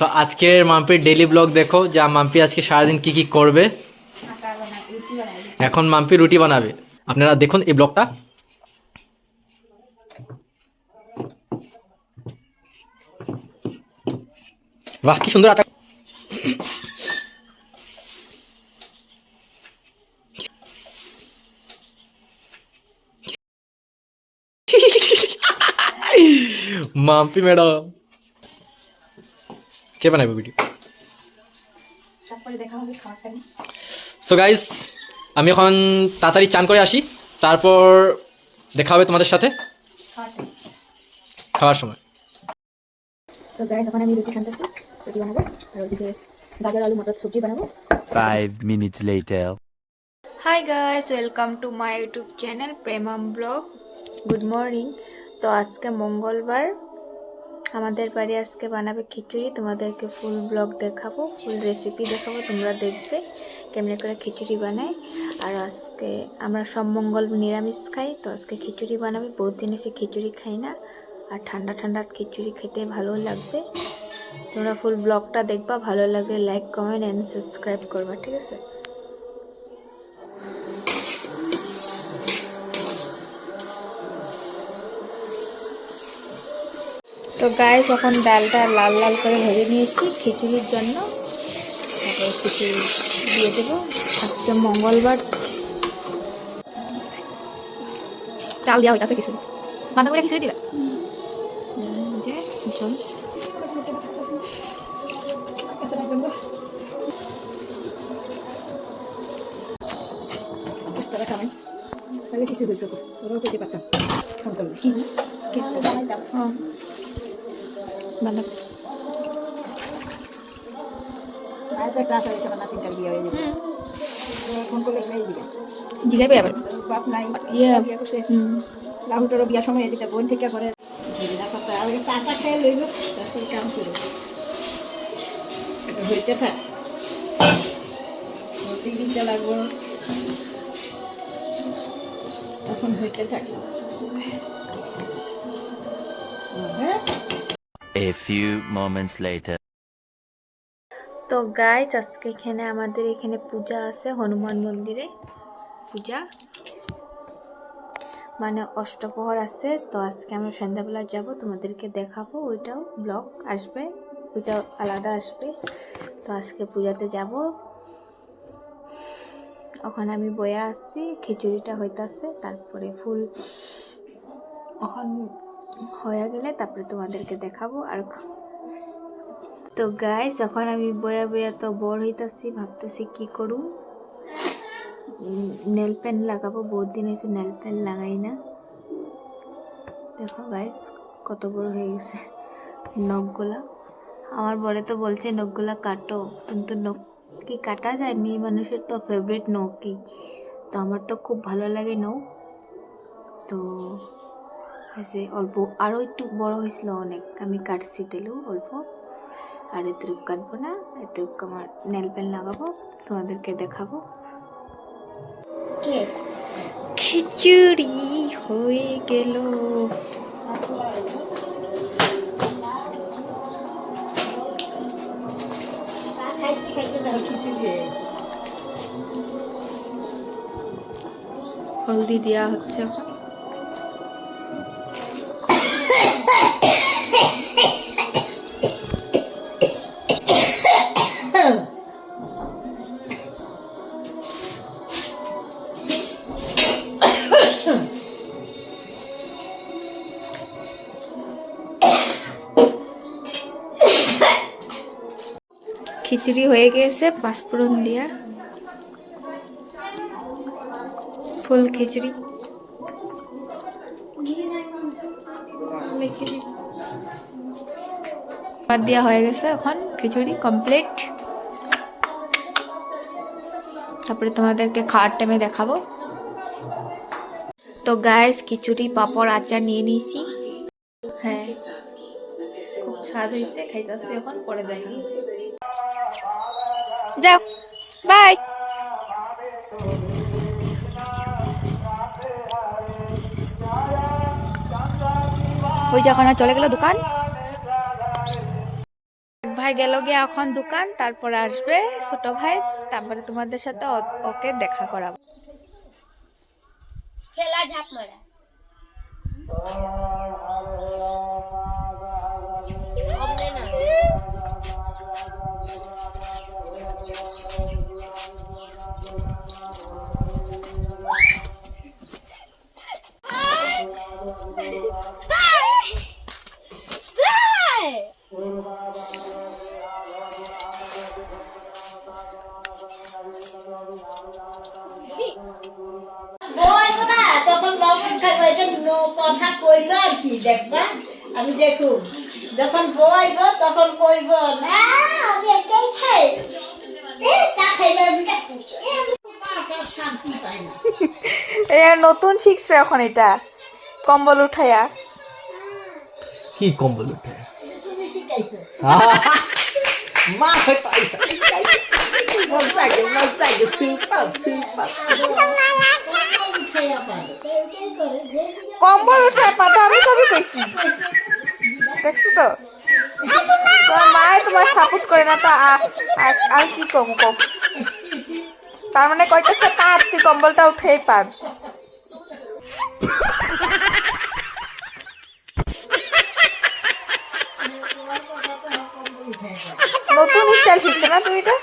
So আজকের মাম্পির daily blog দেখো যা মাম্পি আজকে সারাদিন কি কি করবে। এখন মাম্পি রুটি বানাবে, আপনারা দেখুন এই ব্লগটা। বাহ কি সুন্দর আটা। মাম্পি ম্যাডাম কে বানাবে ভিডিও। সো গাইস আমি এখন তাড়াতাড়ি চান করে আসি, তারপর দেখা হবে তোমাদের সাথে খাওয়ার সময়। তো গাইস এখন আমি রুটি খান্তাছি, রুটি বানাবো আর ওদিকে গাজর আলু মটর সবজি বানাবো। 5 minutes later. Hi guys, welcome to my YouTube channel Premam blog. Good morning. তো আজকে মঙ্গলবার, আমাদের বাড়ি আজকে বানাবে খিচুড়ি। তোমাদেরকে ফুল ব্লগ দেখাবো, ফুল রেসিপি দেখাবো, তোমরা দেখবে কেমনে করে খিচুড়ি বানায়। আর আজকে আমরা সব মঙ্গল নিরামিষ খাই, তো আজকে খিচুড়ি বানাবে। বহুত দিন এসে খিচুড়ি খাই না, আর ঠান্ডা ঠান্ডা খিচুড়ি খেতে ভালো লাগবে। তোমরা ফুল ব্লগটা দেখবা, ভালো লাগলে লাইক কমেন্ট অ্যান্ড সাবস্ক্রাইব করবা, ঠিক আছে? তো গাইস এখন ডালটা লাল লাল করে ভেজে নিয়েছি খিচুড়ির জন্য। তারপরে খিচুড়ি দিয়ে দেবো। আজকে মঙ্গলবার। চাল দেওয়া হইতেছে কিছু, বাঁধা করে খিচুড়ি দিবা যে ঝোল। জিগাইবে আবার বাপ নাই রাহুলটারও বিয়ার সময় যেটা বোন থেকে করে চাটা খেয়ে লইব, তারপরে কাম করব। এটা হইতে থাক, দিতে লাগবো, তখন হইতে থাক। A few moments later. তো গাইস আজকে এখানে আমাদের এখানে পূজা আছে, হনুমান মন্দিরে পূজা, মানে অষ্টপ্রহর আছে। তো আজকে আমরা সন্ধ্যাবেলা যাব, তোমাদেরকে দেখাবো, ওইটাও ব্লগ আসবে, ওইটাও আলাদা আসবে। তো আজকে পূজাতে যাব। ওখানে আমি বয়ে আসছি, খিচুড়িটা হইতাছে, তারপরে ফুল এখন হয়ে গেলে তারপরে তোমাদেরকে দেখাবো। আর তো গাইস এখন আমি বয়া বয়া তো বোর হইতাছি, ভাবতেছি কি করুম। নেল পেন লাগাবো, বহুত দিন হয়েছে নেল পেন লাগাই না। দেখো গাইস কত বড় হয়ে গেছে নখগুলা। আমার বড়ে তো বলছে নখগুলা কাটো, কিন্তু নখ কি কাটা যায়? মেয়ে মানুষের তো ফেভারিট নখই, তো আমার তো খুব ভালো লাগে নখ। তো হয়েছে অল্প, আরও একটু বড় হয়েছিল অনেক, আমি কাটছি দিলেও অল্প। আর এতটুক কাটবো না, এতটুক আমার নেল পেন লাগাবো, তোমাদেরকে দেখাবো। খিচুড়ি হয়ে গেল। হলদি দেওয়া হচ্ছে। খিচুড়ি হয়ে গেছে পাঁচফোড়ন দিয়া, ফুল খিচুড়ি দেওয়া হয়ে গেছে। এখন খিচুড়ি কমপ্লিট, তারপরে তোমাদেরকে খাওয়ার টাইমে দেখাবো। তো গাইস খিচুড়ি পাঁপড় আচার নিয়ে নিয়েছি। হ্যাঁ খুব স্বাদ হয়েছে, খাইতেছি এখন, পরে দেখা। যাও বাই। ওই যখন চলে গেল দোকান। ভাই ভাই গেল গিয়ে এখন দোকান, তারপরে আসবে ছোট ভাই, তারপরে তোমাদের সাথে ওকে দেখা করাবো। খেলা ঝাঁপ মারা হবে না। বলবো না তখন লবণ খাইবো, এটা কথা কইলো আর কি দেখবা। আমি দেখুন যখন বইব তখন কইব না আমি এটাই খাই, চা খাইলে আমি শান্তি পাই না। নতুন শিখছে এখন এটা, কম্বল উঠাইয়া। কি কম্বল উঠে তুমি শিখাইছো মা পাইছা মজাকে সুপার কম্বল উঠায় পাতা আমি কবি কইছি, দেখছো তো? তোমার মায়ে তোমার সাপোর্ট করে না তো আর কি কম কম। তার মানে কইতেছে পাত, তুই কম্বলটা উঠেই পাত। নতুন স্টাইল শিখছে না তুমি এটা?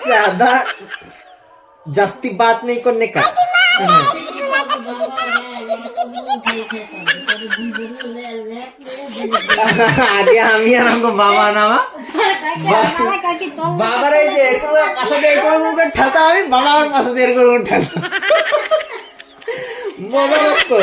ज्यादा जास्ती बात नहीं करने का। আগে আমি আর আমাকে বাবা নামা বাবার এই যে এরকম কাছে দিয়ে এরকম করে ঠেলতাম, আমি বাবা আমার কাছে দিয়ে এরকম ঠেলতাম। মজা লাগতো।